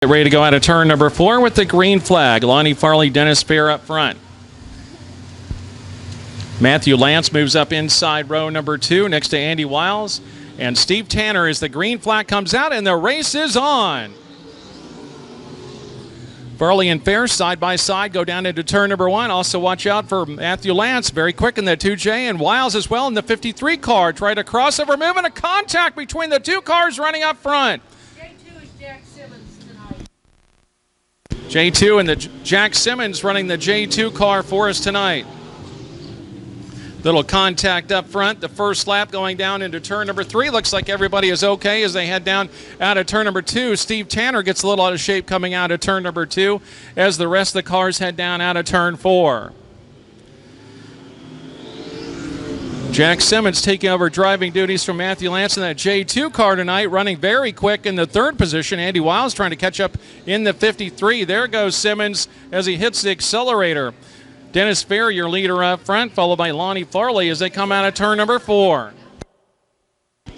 Get ready to go out of turn number 4 with the green flag. Lonnie Farley, Dennis Fair up front. Matthew Lance moves up inside row number 2 next to Andy Wiles. And Steve Tanner as the green flag comes out and the race is on. Farley and Fair side by side go down into turn number 1. Also watch out for Matthew Lance, very quick in the 2J, and Wiles as well in the 53 car. Try to crossover move and a contact between the two cars running up front. J2 is Jack Simmons tonight. J2 and the Jack Simmons running the J2 car for us tonight. Little contact up front. The first lap going down into turn number 3. Looks like everybody is okay as they head down out of turn number 2. Steve Tanner gets a little out of shape coming out of turn number 2 as the rest of the cars head down out of turn 4. Jack Simmons taking over driving duties from Matthew Lance in that J2 car tonight, running very quick in the 3rd position. Andy Wiles trying to catch up in the 53. There goes Simmons as he hits the accelerator. Dennis Fair, your leader up front, followed by Lonnie Farley as they come out of turn number 4.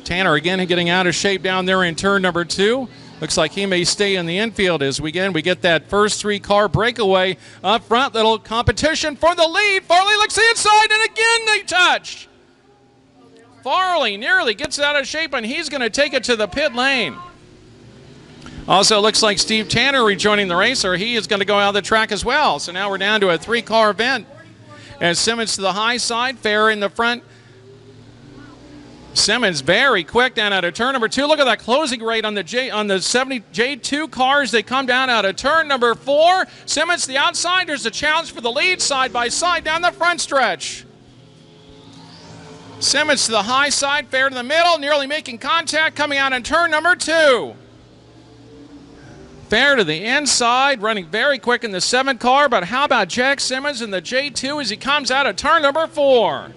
Tanner again getting out of shape down there in turn number 2. Looks like he may stay in the infield as we get that first 3-car breakaway up front. Little competition for the lead. Farley looks inside and again they touch. Farley nearly gets out of shape and he's going to take it to the pit lane. Also looks like Steve Tanner rejoining the race, or he is going to go out of the track as well. So now we're down to a 3-car event. And Simmons to the high side, Fair in the front. Simmons very quick down out of turn number 2. Look at that closing rate on the J2 cars. They come down out of turn number 4. Simmons to the outside. There's a challenge for the lead side by side down the front stretch. Simmons to the high side, Fair to the middle, nearly making contact coming out in turn number 2. Fair to the inside, running very quick in the 7 car, but how about Jack Simmons in the J2 as he comes out of turn number 4?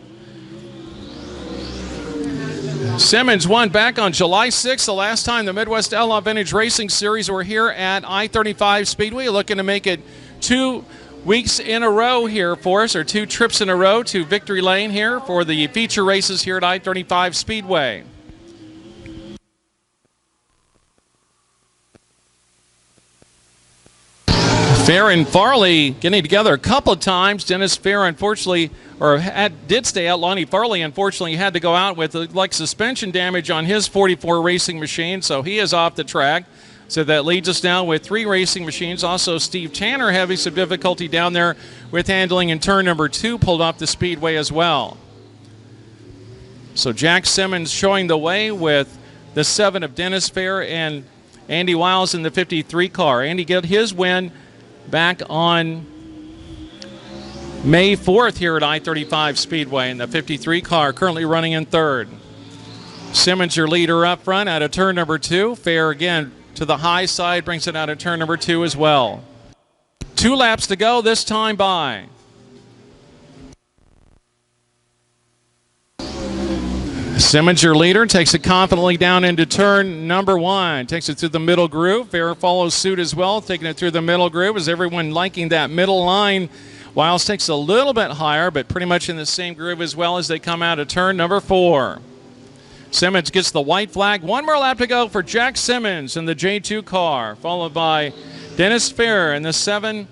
Simmons won back on July 6th, the last time the Midwest Outlaw Vintage Racing Series were here at I-35 Speedway, looking to make it 2 weeks in a row here for us, or 2 trips in a row to Victory Lane here for the feature races here at I-35 Speedway. Fair and Farley getting together a couple of times. Dennis Fair, unfortunately, did stay out. Lonnie Farley, unfortunately, had to go out with suspension damage on his 44 racing machine, so he is off the track. So that leads us now with 3 racing machines. Also, Steve Tanner having some difficulty down there with handling in turn number 2, pulled off the speedway as well. So Jack Simmons showing the way with the 7 of Dennis Fair and Andy Wiles in the 53 car. Andy got his win back on May 4th here at I-35 Speedway in the 53 car, currently running in 3rd. Simmons, your leader up front out of turn number 2. Fair again to the high side, brings it out of turn number 2 as well. 2 laps to go this time by. Simmons, your leader, takes it confidently down into turn number 1. Takes it through the middle groove. Fair follows suit as well, taking it through the middle groove. Is everyone liking that middle line? Wiles takes a little bit higher, but pretty much in the same groove as well as they come out of turn number 4. Simmons gets the white flag. 1 more lap to go for Jack Simmons in the J2 car, followed by Dennis Fair in the 7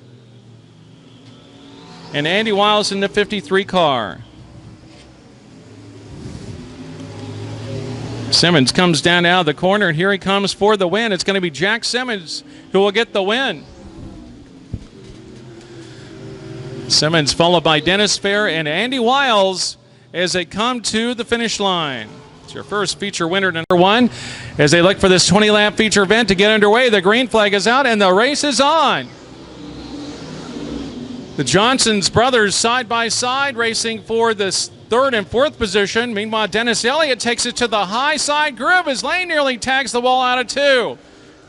and Andy Wiles in the 53 car. Simmons comes down out of the corner, and here he comes for the win. It's going to be Jack Simmons who will get the win. Simmons followed by Dennis Fair and Andy Wiles as they come to the finish line. It's your first feature winner, number 1. As they look for this 20-lap feature event to get underway, the green flag is out and the race is on. The Johnsons brothers side by side racing for this 3rd and 4th position. Meanwhile, Dennis Elliott takes it to the high side groove as Lane nearly tags the wall out of 2.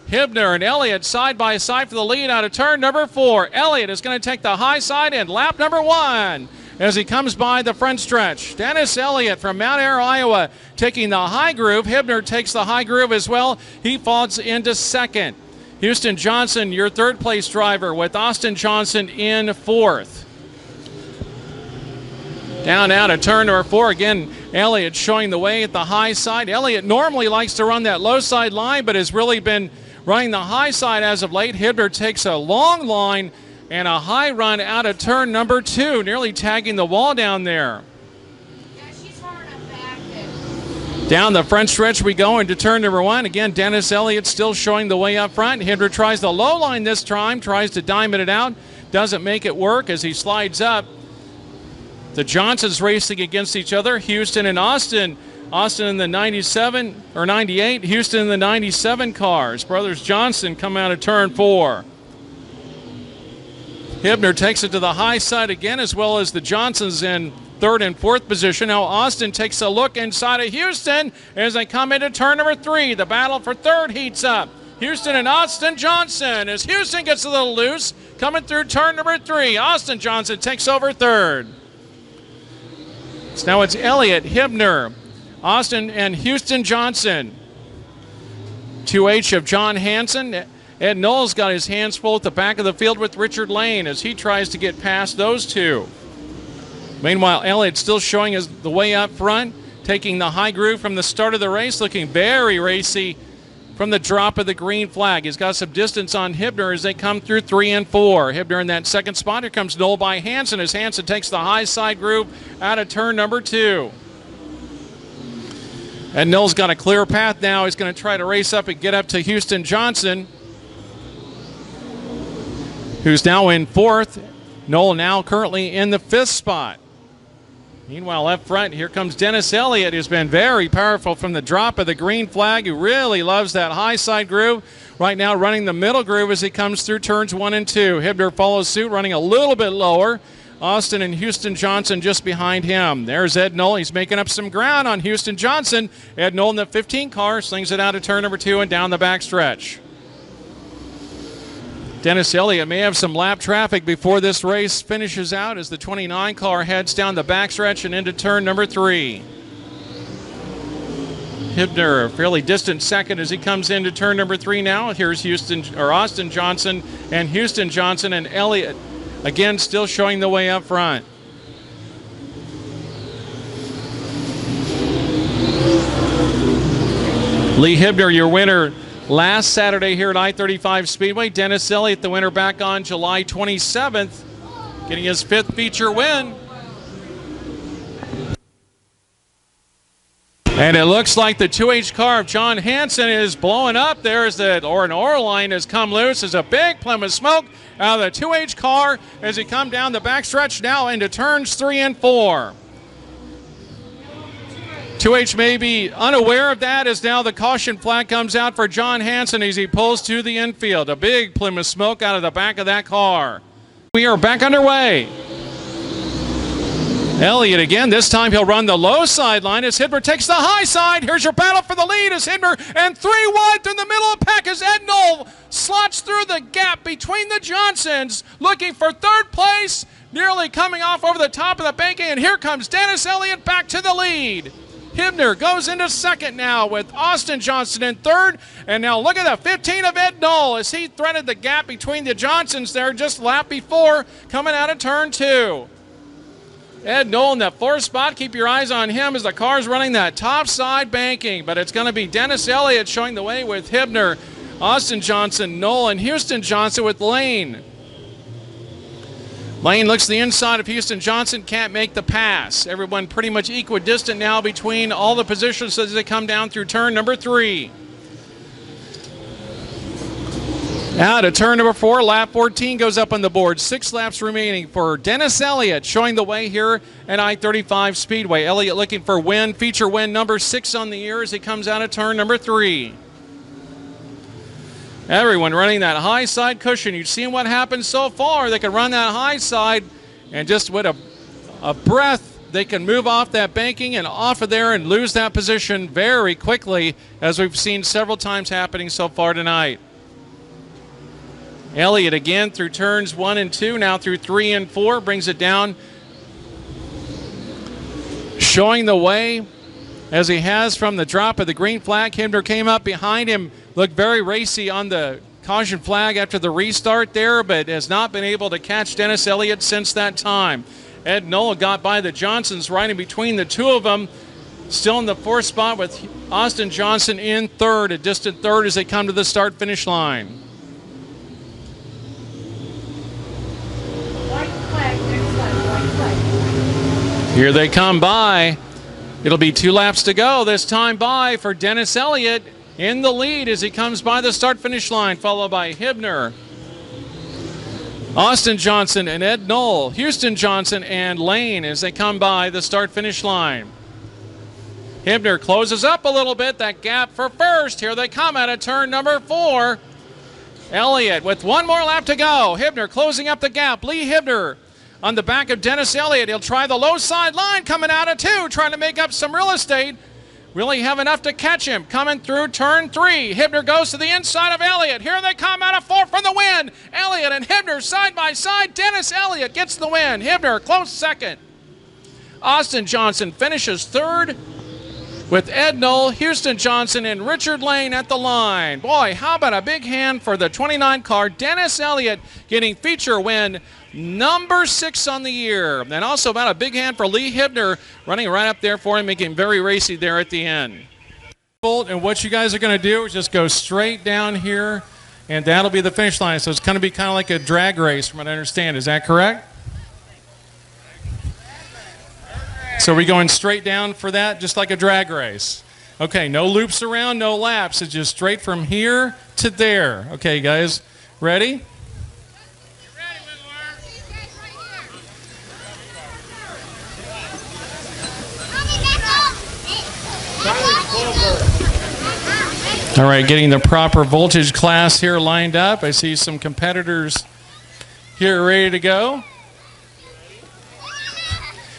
Hibner and Elliott side by side for the lead out of turn number 4. Elliott is going to take the high side in lap number 1 as he comes by the front stretch. Dennis Elliott from Mount Ayr, Iowa, taking the high groove. Hibner takes the high groove as well. He falls into 2nd. Houston Johnson, your 3rd place driver, with Austin Johnson in 4th. Down out of turn number 4. Again, Elliott showing the way at the high side. Elliott normally likes to run that low side line, but has really been running the high side as of late. Hibner takes a long line and a high run out of turn number 2, nearly tagging the wall down there. Yeah, she's hard on back. Down the front stretch we go into turn number 1. Again, Dennis Elliott still showing the way up front. Hibner tries the low line this time, tries to diamond it out. Doesn't make it work as he slides up. The Johnsons racing against each other. Houston and Austin. Austin in the 97 or 98. Houston in the 97 cars. Brothers Johnson come out of turn 4. Hibner takes it to the high side again, as well as the Johnsons in 3rd and 4th position. Now Austin takes a look inside of Houston as they come into turn number 3. The battle for 3rd heats up. Houston and Austin Johnson as Houston gets a little loose. Coming through turn number 3. Austin Johnson takes over 3rd. So now it's Elliott, Hibner, Austin, and Houston Johnson. 2H of John Hansen. Ed Knoll's got his hands full at the back of the field with Richard Lane as he tries to get past those two. Meanwhile, Elliott still showing us the way up front, taking the high groove from the start of the race, looking very racy from the drop of the green flag. He's got some distance on Hibner as they come through 3 and 4. Hibner in that second spot. Here comes Knoll by Hansen as Hansen takes the high side groove out of turn number 2. And Knoll's got a clear path now. He's going to try to race up and get up to Houston Johnson, who's now in 4th. Knoll now currently in the 5th spot. Meanwhile, up front, here comes Dennis Elliott, who's been very powerful from the drop of the green flag, who really loves that high side groove. Right now running the middle groove as he comes through turns 1 and 2. Hibner follows suit, running a little bit lower. Austin and Houston Johnson just behind him. There's Ed Knoll. He's making up some ground on Houston Johnson. Ed Knoll in the 15 car slings it out of turn number 2 and down the back stretch. Dennis Elliott may have some lap traffic before this race finishes out as the 29 car heads down the backstretch and into turn number 3. Hibner, a fairly distant second as he comes into turn number 3 now. Here's Austin Johnson and Houston Johnson, and Elliott again still showing the way up front. Lee Hibner, your winner last Saturday here at I-35 Speedway. Dennis Elliott, the winner, back on July 27th, getting his 5th feature win. And it looks like the 2H car of John Hansen is blowing up. There's an oil line has come loose. There's a big plume of smoke out of the 2H car as he come down the backstretch now into turns 3 and 4. 2H may be unaware of that as now the caution flag comes out for John Hansen as he pulls to the infield. A big plume of smoke out of the back of that car. We are back underway. Elliott again. This time he'll run the low sideline as Hibner takes the high side. Here's your battle for the lead as Hibner and 3 wide through the middle of the pack as Ed Knoll slots through the gap between the Johnsons, looking for 3rd place, nearly coming off over the top of the banking, and here comes Dennis Elliott back to the lead. Hibner goes into 2nd now with Austin Johnson in 3rd. And now look at the 15 of Ed Knoll as he threaded the gap between the Johnsons there just lap before coming out of turn 2. Ed Knoll in that 4th spot. Keep your eyes on him as the car's running that top side banking. But it's going to be Dennis Elliott showing the way with Hibner, Austin Johnson, Knoll, and Houston Johnson with Lane. Lane looks the inside of Houston Johnson, can't make the pass. Everyone pretty much equidistant now between all the positions as they come down through turn number 3. Now to turn number 4, lap 14 goes up on the board. 6 laps remaining for Dennis Elliott showing the way here at I-35 Speedway. Elliott looking for win, feature win number 6 on the year as he comes out of turn number 3. Everyone running that high side cushion. You've seen what happened so far. They can run that high side and just with a breath, they can move off that banking and off of there and lose that position very quickly, as we've seen several times happening so far tonight. Elliott again through turns 1 and 2, now through 3 and 4, brings it down, showing the way as he has from the drop of the green flag. Hibner came up behind him, looked very racy on the caution flag after the restart there, but has not been able to catch Dennis Elliott since that time. Ed Knoll got by the Johnsons right in between the two of them. Still in the 4th spot with Austin Johnson in 3rd, a distant 3rd as they come to the start-finish line. White flag, next left, white flag. Here they come by. It'll be 2 laps to go. This time by for Dennis Elliott in the lead as he comes by the start-finish line, followed by Hibner, Austin Johnson, and Ed Knoll. Houston Johnson and Lane as they come by the start-finish line. Hibner closes up a little bit, that gap for first. Here they come out of turn number 4. Elliott with 1 more lap to go. Hibner closing up the gap. Lee Hibner on the back of Dennis Elliott. He'll try the low side line coming out of 2, trying to make up some real estate. Really have enough to catch him. Coming through turn 3. Hibner goes to the inside of Elliott. Here they come out of 4 for the win. Elliott and Hibner side by side. Dennis Elliott gets the win. Hibner close second. Austin Johnson finishes 3rd with Ed Knoll, Houston Johnson, and Richard Lane at the line. Boy, how about a big hand for the 29 car. Dennis Elliott getting feature win number 6 on the year. And also about a big hand for Lee Hibner running right up there for him, making very racy there at the end. And what you guys are going to do is just go straight down here, and that'll be the finish line. So it's going to be kind of like a drag race from what I understand. Is that correct? So we're going straight down for that, just like a drag race. Okay, no loops around, no laps. It's just straight from here to there. Okay, guys, ready? All right, getting the proper voltage class here lined up. I see some competitors here ready to go.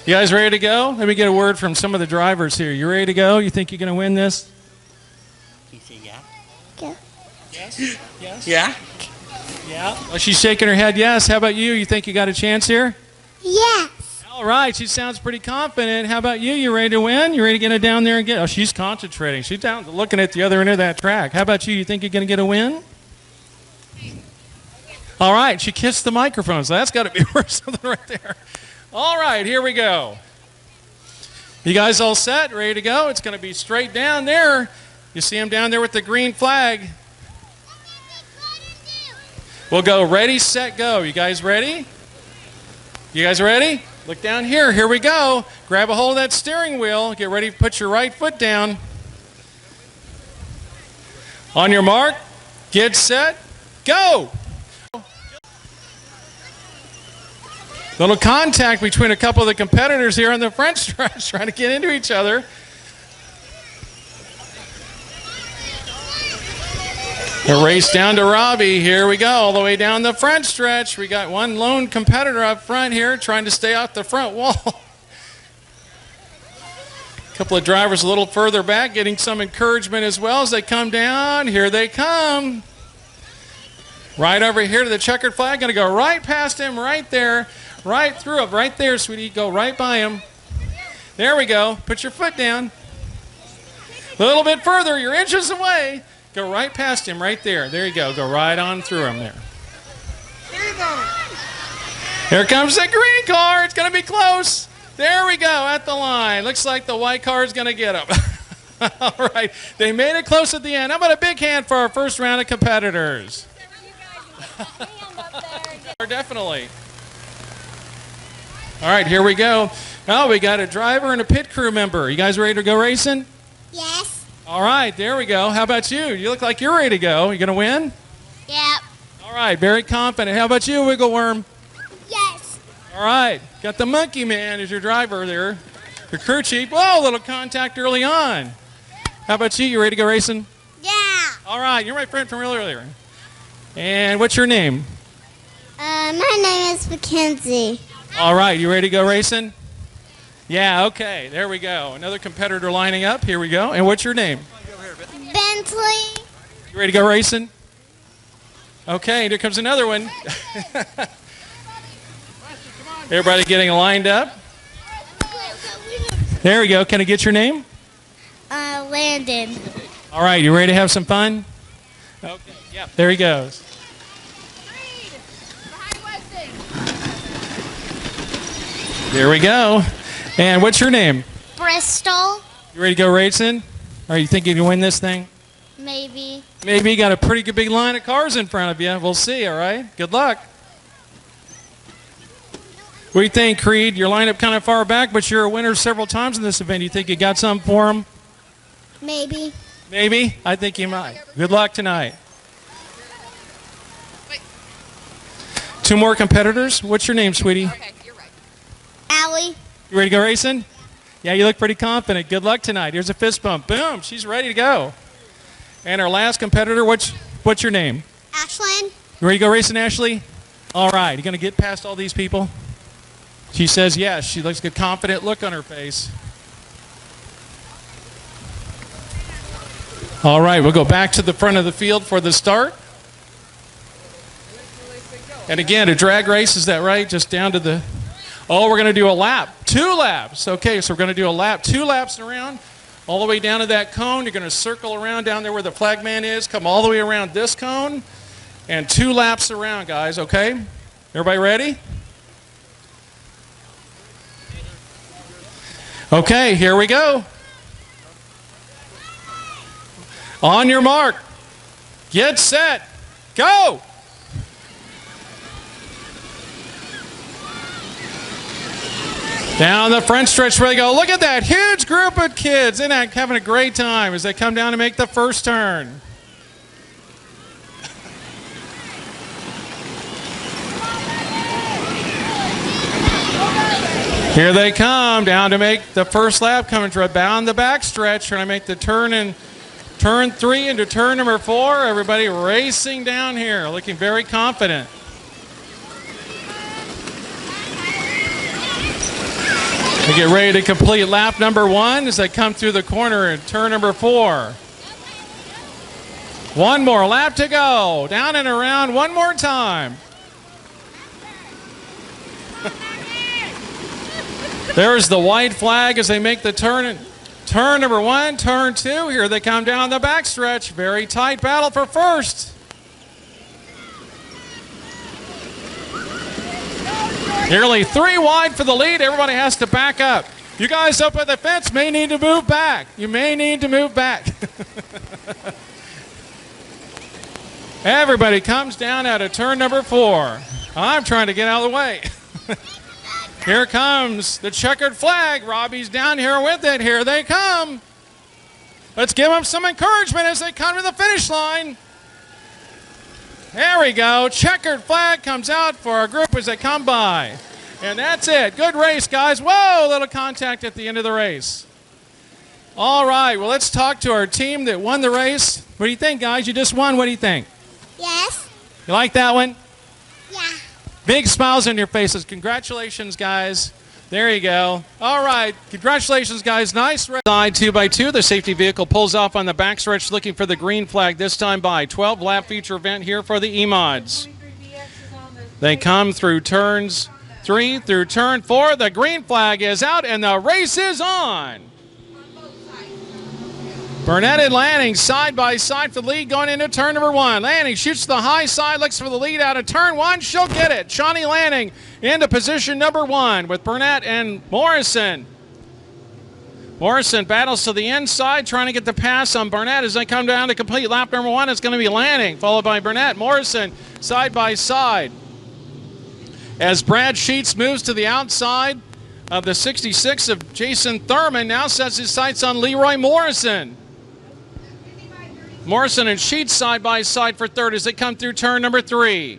You guys ready to go? Let me get a word from some of the drivers here. You ready to go? You think you're going to win this? Can you say yeah? Yeah. Yes? Yes? Yeah? Yeah. Oh, she's shaking her head yes. How about you? You think you got a chance here? Yes. All right. She sounds pretty confident. How about you? You ready to win? You ready to get it down there and get... Oh, she's concentrating. She's down looking at the other end of that track. How about you? You think you're going to get a win? All right. She kissed the microphone, so that's got to be worth something right there. All right, here we go. You guys all set? Ready to go? It's going to be straight down there. You see him down there with the green flag. We'll go ready, set, go. You guys ready? You guys ready? Look down here. Here we go. Grab a hold of that steering wheel. Get ready to put your right foot down. On your mark, get set, go. Little contact between a couple of the competitors here on the front stretch trying to get into each other. A race down to Robbie. Here we go, all the way down the front stretch. We got one lone competitor up front here trying to stay off the front wall. A couple of drivers a little further back getting some encouragement as well as they come down. Here they come. Right over here to the checkered flag. Going to go right past him, right there. Right through him, right there, sweetie. Go right by him. There we go. Put your foot down. A little bit further. You're inches away. Go right past him, right there. There you go. Go right on through him there. Here comes the green car. It's going to be close. There we go at the line. Looks like the white car is going to get him. All right. They made it close at the end. How about a big hand for our first round of competitors? Definitely. All right, here we go. Oh, we got a driver and a pit crew member. You guys ready to go racing? Yes. All right, there we go. How about you? You look like you're ready to go. You going to win? Yep. All right, very confident. How about you, Wiggle Worm? Yes. All right, got the Monkey Man as your driver there. Your crew chief. Whoa, a little contact early on. How about you? You ready to go racing? Yeah. All right, you're my friend from earlier. And what's your name? My name is Mackenzie. All right, you ready to go racing? Yeah, okay, there we go. Another competitor lining up. Here we go. And what's your name? Bentley. You ready to go racing? Okay, and here comes another one. Everybody getting lined up. There we go. Can I get your name? Landon. All right, you ready to have some fun? Okay, yep, there he goes. There we go. And what's your name? Bristol. You ready to go racing? Are you thinking you can win this thing? Maybe. Maybe you got a pretty good big line of cars in front of you. We'll see, all right? Good luck. What do you think, Creed? Your lineup kind of far back, but you're a winner several times in this event. You think you got something for them? Maybe. Maybe? I think you might. Good luck tonight. Two more competitors. What's your name, sweetie? Okay, you're right. Allie. You ready to go racing? Yeah, you look pretty confident. Good luck tonight. Here's a fist bump. Boom. She's ready to go. And our last competitor, what's your name? Ashlyn. You ready to go racing, Ashley? All right. You going to get past all these people? She says yes. She looks good, confident look on her face. All right. We'll go back to the front of the field for the start. And again, a drag race, is that right? Just down to the... Oh, we're going to do a lap. 2 laps. Okay, so we're going to do a lap. 2 laps around, all the way down to that cone. You're going to circle around down there where the flagman is, come all the way around this cone, and 2 laps around, guys, okay? Everybody ready? Okay, here we go. On your mark. Get set. Go! Down the front stretch where they go. Look at that huge group of kids. Isn't that having a great time as they come down to make the first turn? Here they come down to make the first lap, coming down the back stretch, trying to make the turn in turn 3 into turn number 4. Everybody racing down here, looking very confident. They get ready to complete lap number 1 as they come through the corner in turn number 4. One more lap to go. Down and around one more time. There's the white flag as they make the turn. Turn number 1, turn 2. Here they come down the backstretch. Very tight battle for first. Nearly 3 wide for the lead. Everybody has to back up. You guys up at the fence may need to move back. You may need to move back. Everybody comes down out of turn number 4. I'm trying to get out of the way. Here comes the checkered flag. Robbie's down here with it. Here they come. Let's give them some encouragement as they come to the finish line. There we go. Checkered flag comes out for our group as they come by. And that's it. Good race, guys. Whoa, little contact at the end of the race. All right, well, let's talk to our team that won the race. What do you think, guys? You just won. What do you think? Yes. You like that one? Yeah. Big smiles on your faces. Congratulations, guys. There you go. All right. Congratulations, guys. Nice race. Side 2x2. The safety vehicle pulls off on the backstretch looking for the green flag this time by 12-lap feature event here for the E-Mods. They come through turns 3 through turn 4. The green flag is out and the race is on. Burnett and Lanning side by side for the lead going into turn number 1. Lanning shoots to the high side, looks for the lead out of turn 1. She'll get it. Shawnee Lanning into position number 1 with Burnett and Morrison. Morrison battles to the inside, trying to get the pass on Burnett as they come down to complete lap number 1. It's going to be Lanning, followed by Burnett. Morrison side by side. As Brad Sheets moves to the outside of the 66 of Jason Thurman, now sets his sights on Leroy Morrison. Morrison and Sheets side by side for third as they come through turn number 3.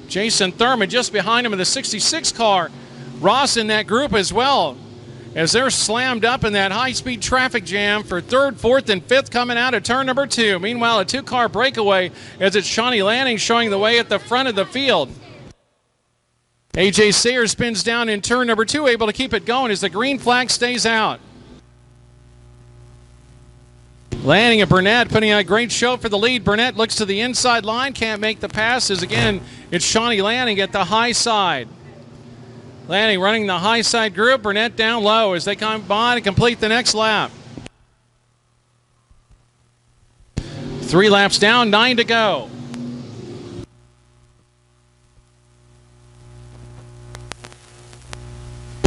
Jason Thurman just behind him in the 66 car. Ross in that group as well as they're slammed up in that high-speed traffic jam for third, fourth, and fifth coming out of turn number 2. Meanwhile, a 2-car breakaway as it's Shawnee Lanning showing the way at the front of the field. A.J. Sayers spins down in turn number 2, able to keep it going as the green flag stays out. Lanning and Burnett putting on a great show for the lead. Burnett looks to the inside line, can't make the passes. Again, it's Shawnee Lanning at the high side. Lanning running the high side group. Burnett down low as they come by to complete the next lap. 3 laps down, 9 to go.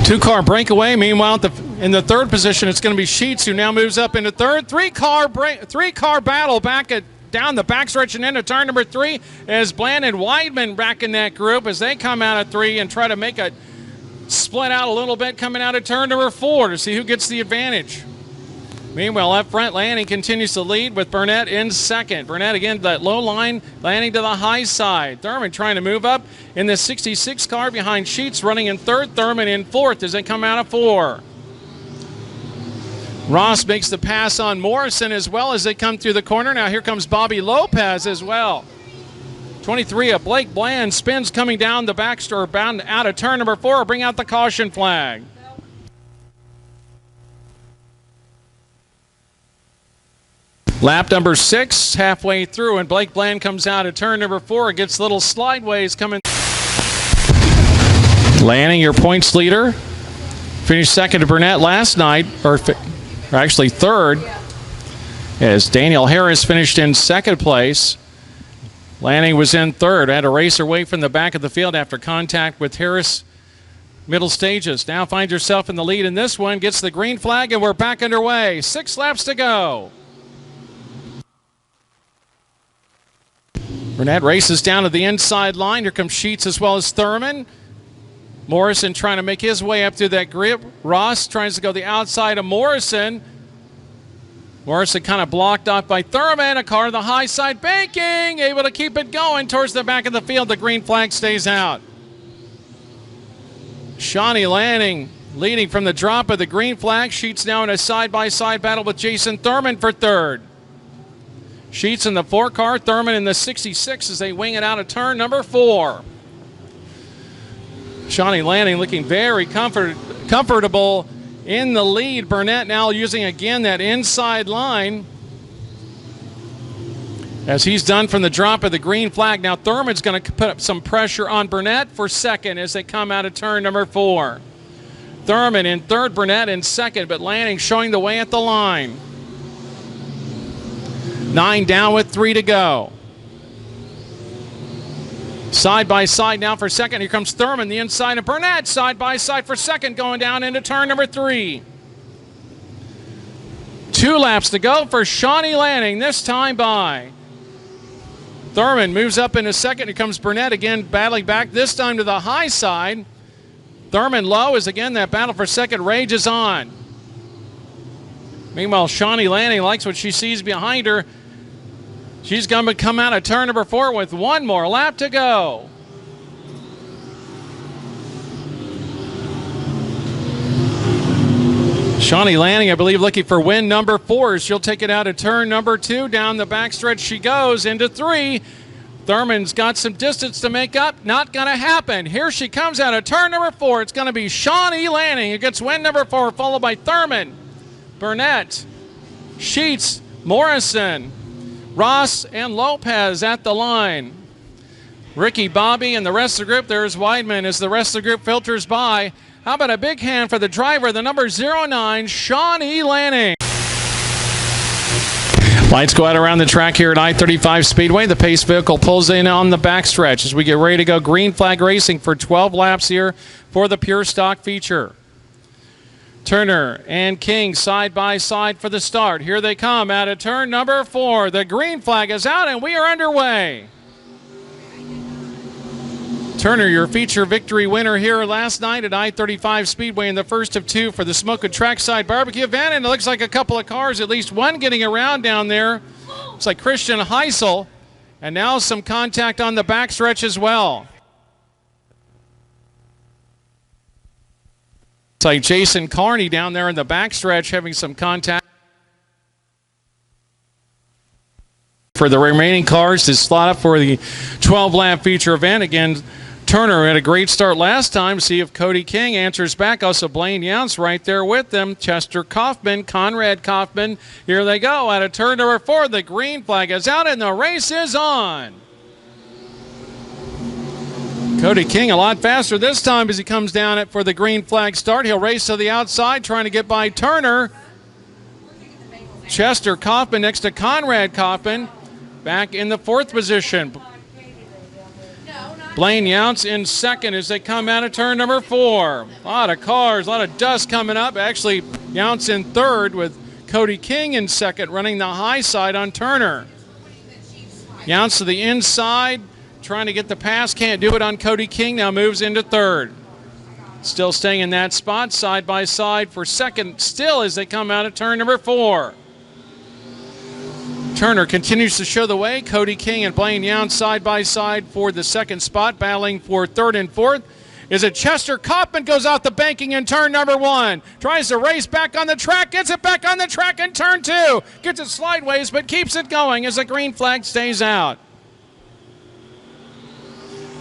Two-car breakaway. Meanwhile, in the third position, it's going to be Sheets, who now moves up into third. Three-car battle down the backstretch and into turn number 3 as Bland and Weidman back in that group as they come out of 3 and try to make it split out a little bit coming out of turn number 4 to see who gets the advantage. Meanwhile, up front, Lanning continues to lead with Burnett in second. Burnett again, that low line, Lanning to the high side. Thurman trying to move up in the 66 car behind Sheets, running in third. Thurman in fourth as they come out of 4. Ross makes the pass on Morrison as well as they come through the corner. Now here comes Bobby Lopez as well. 23 of Blake Bland spins coming down the backstretch, bound out of turn number 4. Bring out the caution flag. Lap number 6, halfway through, and Blake Bland comes out of turn number 4. Gets little slideways coming. Lanning, your points leader. Finished second to Burnett last night, or actually third, as Daniel Harris finished in second place. Lanning was in third. Had to race away from the back of the field after contact with Harris middle stages. Now finds herself in the lead in this one. Gets the green flag, and we're back underway. 6 laps to go. Burnett races down to the inside line. Here comes Sheets as well as Thurman. Morrison trying to make his way up through that grip. Ross tries to go the outside of Morrison. Morrison kind of blocked off by Thurman. A car to the high side, banking, able to keep it going towards the back of the field. The green flag stays out. Shawnee Lanning leading from the drop of the green flag. Sheets now in a side-by-side battle with Jason Thurman for third. Sheets in the 4 car, Thurman in the 66 as they wing it out of turn number 4. Shawnee Lanning looking very comfortable in the lead. Burnett now using again that inside line as he's done from the drop of the green flag. Now Thurman's going to put up some pressure on Burnett for second as they come out of turn number 4. Thurman in third, Burnett in second, but Lanning showing the way at the line. 9 down with 3 to go. Side by side now for second. Here comes Thurman, the inside of Burnett. Side by side for second, going down into turn number 3. 2 laps to go for Shawnee Lanning, this time by. Thurman moves up into second. Here comes Burnett again, battling back, this time to the high side. Thurman low as again that battle for second rages on. Meanwhile, Shawnee Lanning likes what she sees behind her. She's going to come out of turn number 4 with 1 more lap to go. Shawnee Lanning, I believe, looking for win number 4. She'll take it out of turn number 2. Down the backstretch she goes into 3. Thurman's got some distance to make up. Not going to happen. Here she comes out of turn number 4. It's going to be Shawnee Lanning who gets win number 4, followed by Thurman, Burnett, Sheets, Morrison, Ross, and Lopez at the line. Ricky, Bobby, and the rest of the group. There's Weidman as the rest of the group filters by. How about a big hand for the driver, the number 09, Shawnee Lanning. Lights go out around the track here at I-35 Speedway. The pace vehicle pulls in on the backstretch as we get ready to go. Green flag racing for 12 laps here for the pure stock feature. Turner and King side by side for the start. Here they come out of turn number 4. The green flag is out and we are underway. Turner, your feature victory winner here last night at I-35 Speedway in the first of 2 for the Smokin' Trackside Barbecue event. And it looks like a couple of cars, at least one getting around down there. Looks like Christian Heisel. And now some contact on the backstretch as well. It's like Jason Carney down there in the backstretch having some contact. For the remaining cars to slot up for the 12-lap feature event. Again, Turner had a great start last time. See if Cody King answers back. Also, Blaine Younts right there with them. Chester Kaufman, Conrad Kaufman. Here they go out of turn number 4. The green flag is out and the race is on. Cody King a lot faster this time as he comes down it for the green flag start. He'll race to the outside trying to get by Turner. Chester Kaufman next to Conrad Kaufman back in the 4th position. Blaine Younts in second as they come out of turn number 4. A lot of cars, a lot of dust coming up. Actually, Younts in third with Cody King in second, running the high side on Turner. Younts to the inside, trying to get the pass. Can't do it on Cody King. Now moves into third. Still staying in that spot, side by side for second still as they come out of turn number 4. Turner continues to show the way. Cody King and Blaine Younts side by side for the second spot, battling for third and fourth. Is it Chester Kaufman goes out the banking in turn number 1. Tries to race back on the track, gets it back on the track in turn 2. Gets it slideways but keeps it going as the green flag stays out.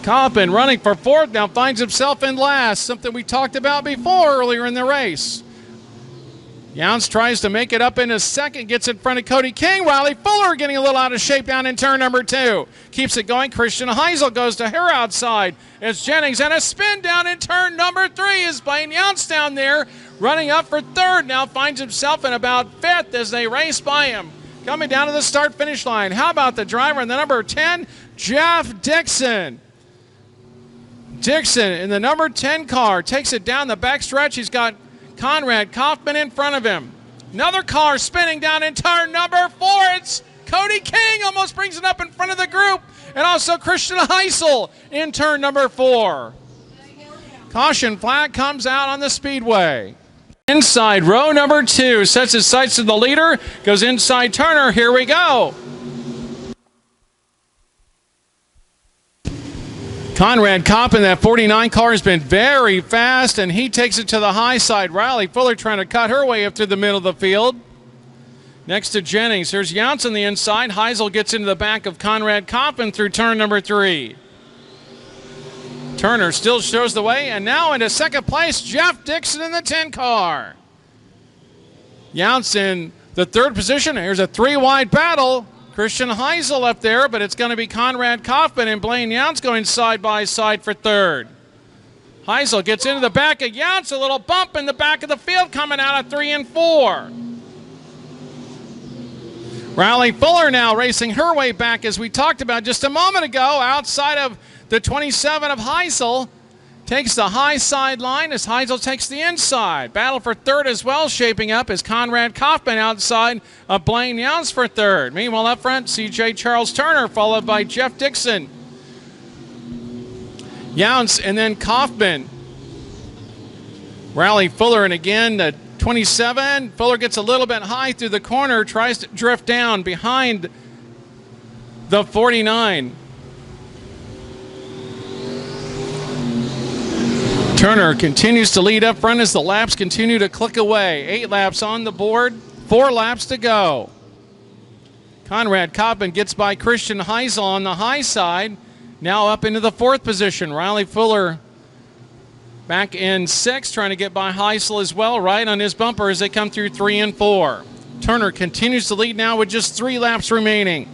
Kaufman running for fourth now finds himself in last, something we talked about before earlier in the race. Younts tries to make it up into second, gets in front of Cody King. Riley Fuller getting a little out of shape down in turn number 2. Keeps it going. Christian Heisel goes to her outside as Jennings and a spin down in turn number 3 is Blaine Younts down there running up for third. Now finds himself in about fifth as they race by him. Coming down to the start-finish line. How about the driver in the number 10, Jeff Dixon. Dixon in the number 10 car takes it down the backstretch. He's got Conrad Kaufman in front of him. Another car spinning down in turn number 4. It's Cody King almost brings it up in front of the group. And also Christian Heisel in turn number 4. Caution flag comes out on the speedway. Inside row number 2 sets his sights to the leader. Goes inside Turner. Here we go. Conrad Kaufman, that 49 car has been very fast, and he takes it to the high side. Riley Fuller trying to cut her way up through the middle of the field. Next to Jennings, there's Younts on the inside. Heisel gets into the back of Conrad Kaufman through turn number 3. Turner still shows the way, and now into second place, Jeff Dixon in the 10 car. Younts in the third position. Here's a 3-wide battle. Christian Heisel up there, but it's going to be Conrad Kaufman and Blaine Younts going side by side for third. Heisel gets into the back of Younts, a little bump in the back of the field coming out of 3 and 4. Riley Fuller now racing her way back as we talked about just a moment ago outside of the 27 of Heisel. Takes the high side line as Heisel takes the inside. Battle for third as well shaping up as Conrad Kaufman outside of Blaine Younts for third. Meanwhile up front, CJ Charles Turner followed by Jeff Dixon. Younts and then Kaufman. Riley Fuller and again the 27. Fuller gets a little bit high through the corner, tries to drift down behind the 49. Turner continues to lead up front as the laps continue to click away. 8 laps on the board, 4 laps to go. Conrad Kaufman gets by Christian Heisel on the high side, now up into the 4th position. Riley Fuller back in 6th, trying to get by Heisel as well, right on his bumper as they come through 3 and 4. Turner continues to lead now with just 3 laps remaining.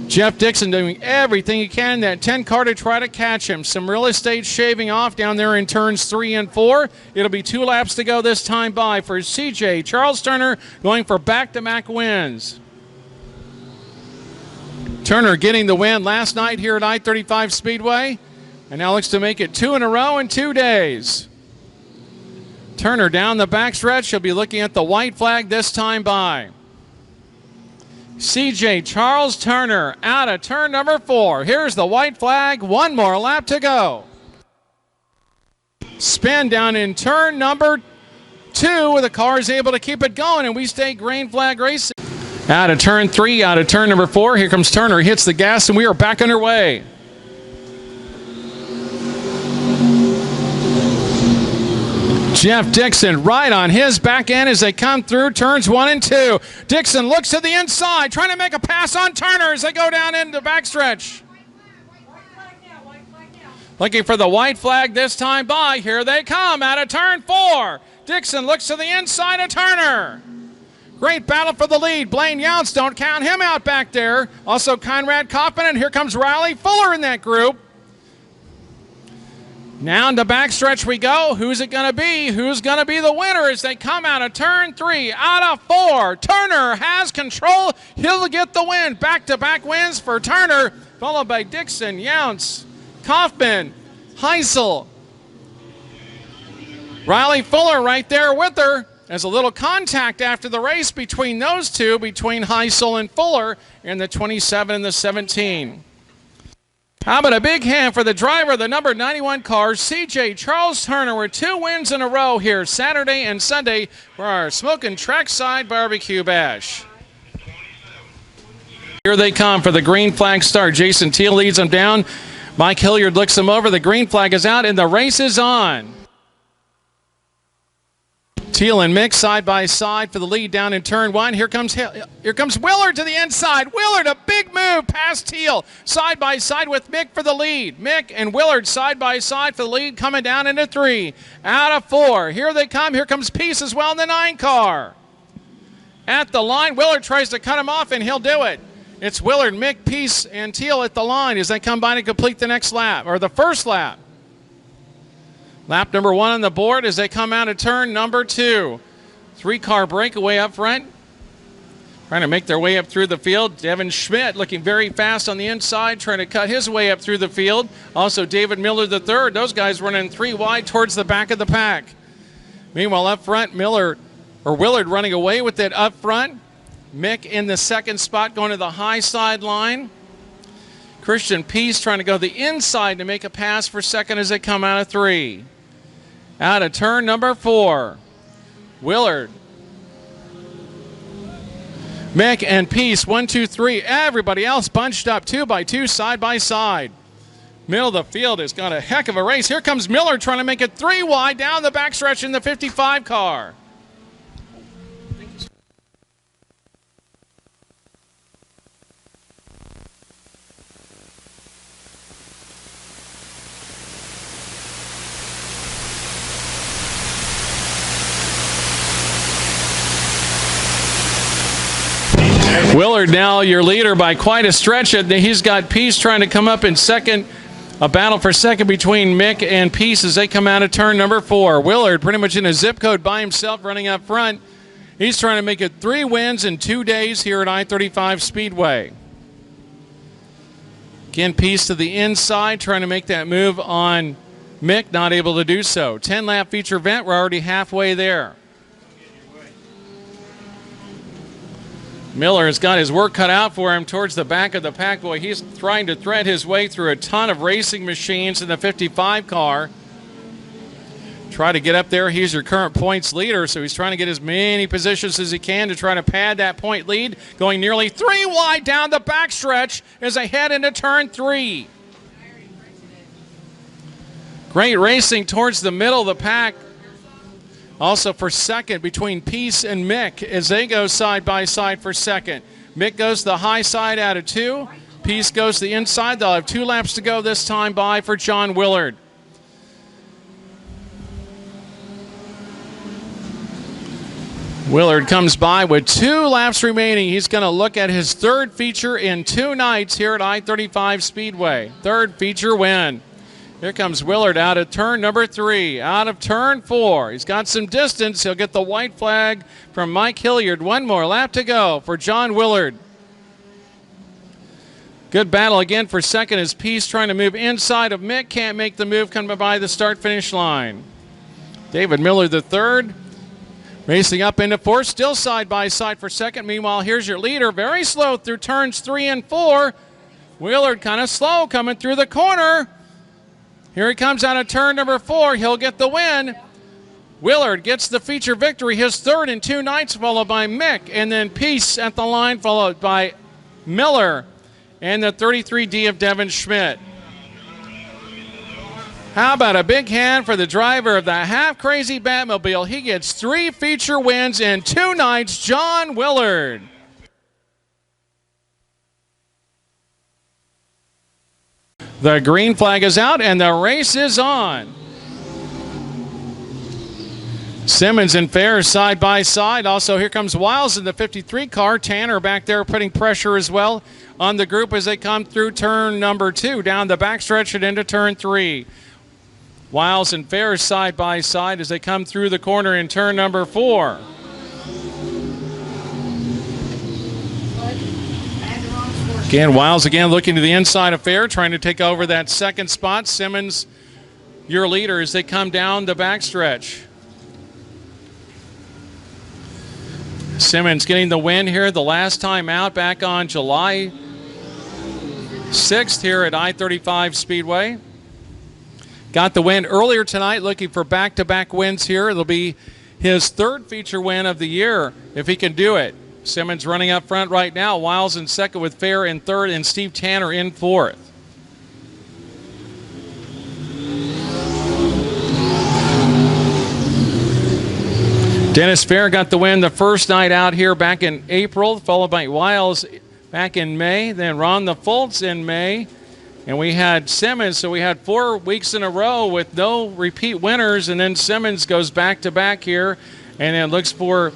Jeff Dixon doing everything he can in that 10 car to try to catch him. Some real estate shaving off down there in turns 3 and 4. It'll be 2 laps to go this time by for CJ Charles Turner going for back-to-back wins. Turner getting the win last night here at I-35 Speedway and now looks to make it 2 in a row in 2 days. Turner down the backstretch. He'll be looking at the white flag this time by. CJ Charles Turner out of turn number 4. Here's the white flag. 1 more lap to go. Spin down in turn number 2 where the car is able to keep it going, and we stay green flag racing. Out of turn 3, out of turn number 4. Here comes Turner. He hits the gas, and we are back underway. Jeff Dixon right on his back end as they come through turns 1 and 2. Dixon looks to the inside, trying to make a pass on Turner as they go down into the backstretch. Looking for the white flag this time by. Here they come out of turn 4. Dixon looks to the inside of Turner. Great battle for the lead. Blaine Younts, don't count him out back there. Also Conrad Kaufman, and here comes Riley Fuller in that group. Now in the backstretch we go. Who's it going to be? Who's going to be the winner as they come out of turn 3, out of 4. Turner has control. He'll get the win. Back-to-back wins for Turner, followed by Dixon, Younts, Kaufman, Heisel. Riley Fuller right there with her. There's a little contact after the race between those two, between Heisel and Fuller in the 27 and the 17. How about a big hand for the driver of the number 91 car, CJ Charles Turner, with 2 wins in a row here Saturday and Sunday for our Smokin' Trackside Barbecue Bash. Here they come for the green flag start. Jason Teal leads them down. Mike Hilliard looks them over. The green flag is out and the race is on. Teal and Mick side by side for the lead down in turn 1. Here comes Willard to the inside. Willard, a big move past Teal. Side by side with Mick for the lead. Mick and Willard side by side for the lead, coming down into 3. Out of 4. Here they come. Here comes Peace as well in the 9 car. At the line, Willard tries to cut him off, and he'll do it. It's Willard, Mick, Peace, and Teal at the line as they come by to complete the next lap, or the first lap. Lap number 1 on the board as they come out of turn number 2. 3-car breakaway up front. Trying to make their way up through the field. Devin Schmidt looking very fast on the inside, trying to cut his way up through the field. Also David Miller III. Those guys running 3 wide towards the back of the pack. Meanwhile, up front, Willard running away with it up front. Mick in the 2nd spot going to the high side line. Christian Peace trying to go the inside to make a pass for 2nd as they come out of 3. Out of turn number 4. Willard. Mick and Peace, 1, 2, 3. Everybody else bunched up 2 by 2, side by side. Middle of the field has got a heck of a race. Here comes Miller trying to make it 3 wide down the backstretch in the 55 car. Willard now your leader by quite a stretch. He's got Peace trying to come up in 2nd. A battle for 2nd between Mick and Peace as they come out of turn number 4. Willard pretty much in a zip code by himself running up front. He's trying to make it 3 wins in 2 days here at I-35 Speedway. Again, Peace to the inside trying to make that move on Mick, not able to do so. 10-lap feature event, we're already halfway there. Miller has got his work cut out for him towards the back of the pack. Boy, he's trying to thread his way through a ton of racing machines in the 55 car. Try to get up there. He's your current points leader, so he's trying to get as many positions as he can to try to pad that point lead. Going nearly 3 wide down the backstretch as they head into turn 3. Great racing towards the middle of the pack. Also for 2nd between Peace and Mick as they go side by side for 2nd. Mick goes to the high side out of 2. Peace goes to the inside. They'll have 2 laps to go this time by for John Willard. Willard comes by with 2 laps remaining. He's going to look at his 3rd feature in 2 nights here at I-35 Speedway. 3rd feature win. Here comes Willard out of turn number 3, out of turn 4. He's got some distance. He'll get the white flag from Mike Hilliard. 1 more lap to go for John Willard. Good battle again for 2nd as Peace trying to move inside of Mick. Can't make the move coming by the start-finish line. David Miller III racing up into 4th, still side by side for 2nd. Meanwhile, here's your leader, very slow through turns 3 and 4. Willard kind of slow coming through the corner. Here he comes out of turn number 4. He'll get the win. Willard gets the feature victory, his 3rd in 2 nights, followed by Mick. And then Peace at the line, followed by Miller and the 33D of Devin Schmidt. How about a big hand for the driver of the half-crazy Batmobile? He gets 3 feature wins in 2 nights, John Willard. The green flag is out and the race is on. Simmons and Fair side by side. Also, here comes Wiles in the 53 car. Tanner back there putting pressure as well on the group as they come through turn number 2, down the backstretch and into turn 3. Wiles and Fair side by side as they come through the corner in turn number 4. Again, Wiles again looking to the inside of Fair, trying to take over that second spot. Simmons, your leader as they come down the backstretch. Simmons getting the win here the last time out back on July 6th here at I-35 Speedway. Got the win earlier tonight, looking for back-to-back wins here. It'll be his third feature win of the year if he can do it. Simmons running up front right now. Wiles in second with Fair in third and Steve Tanner in fourth. Dennis Fair got the win the first night out here back in April, followed by Wiles back in May, then Ron the Fultz in May. And we had Simmons, so we had 4 weeks in a row with no repeat winners, and then Simmons goes back-to-back here and then looks for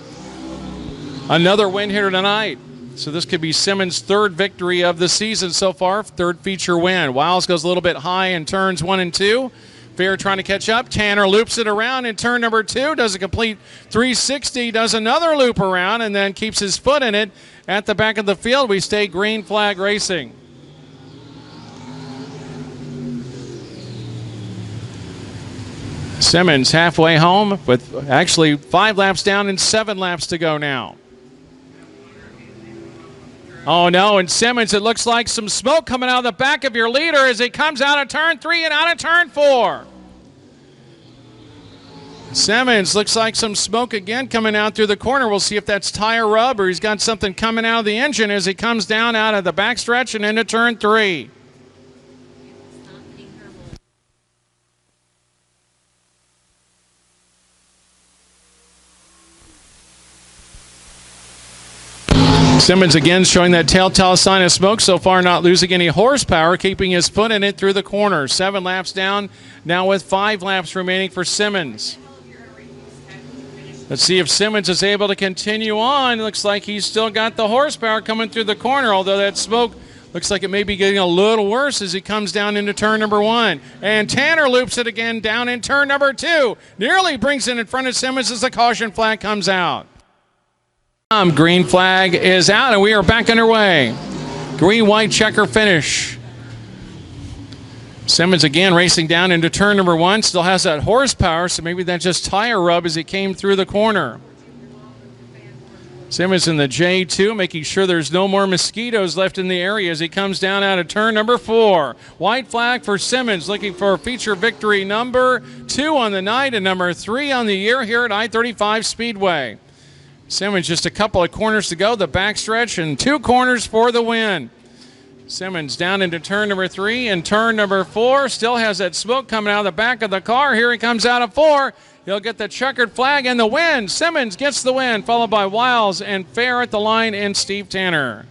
another win here tonight. So this could be Simmons' third victory of the season so far, third feature win. Wiles goes a little bit high in turns 1 and 2. Fair trying to catch up. Tanner loops it around in turn number 2, does a complete 360, does another loop around, and then keeps his foot in it at the back of the field. We stay green flag racing. Simmons halfway home with actually 5 laps down and 7 laps to go now. Oh no, and Simmons, it looks like some smoke coming out of the back of your leader as he comes out of turn 3 and out of turn 4. Simmons looks like some smoke again coming out through the corner. We'll see if that's tire rub or he's got something coming out of the engine as he comes down out of the backstretch and into turn 3. Simmons again showing that telltale sign of smoke. So far not losing any horsepower, keeping his foot in it through the corner. 7 laps down, now with 5 laps remaining for Simmons. Let's see if Simmons is able to continue on. Looks like he's still got the horsepower coming through the corner, although that smoke looks like it may be getting a little worse as he comes down into turn number 1. And Tanner loops it again down in turn number 2. Nearly brings it in front of Simmons as the caution flag comes out. Green flag is out and we are back underway. Green-white checker finish. Simmons again racing down into turn number 1. Still has that horsepower, so maybe that's just tire rub as he came through the corner. Simmons in the J2, making sure there's no more mosquitoes left in the area as he comes down out of turn number 4. White flag for Simmons, looking for a feature victory number 2 on the night and number 3 on the year here at I-35 Speedway. Simmons just a couple of corners to go, the backstretch, and 2 corners for the win. Simmons down into turn number 3 and turn number 4. Still has that smoke coming out of the back of the car. Here he comes out of 4. He'll get the checkered flag and the win. Simmons gets the win, followed by Wiles and Fair at the line and Steve Tanner.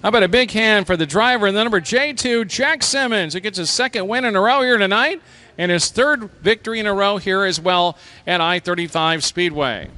How about a big hand for the driver in the number J2, Jack Simmons, who gets his 2nd win in a row here tonight and his 3rd victory in a row here as well at I-35 Speedway.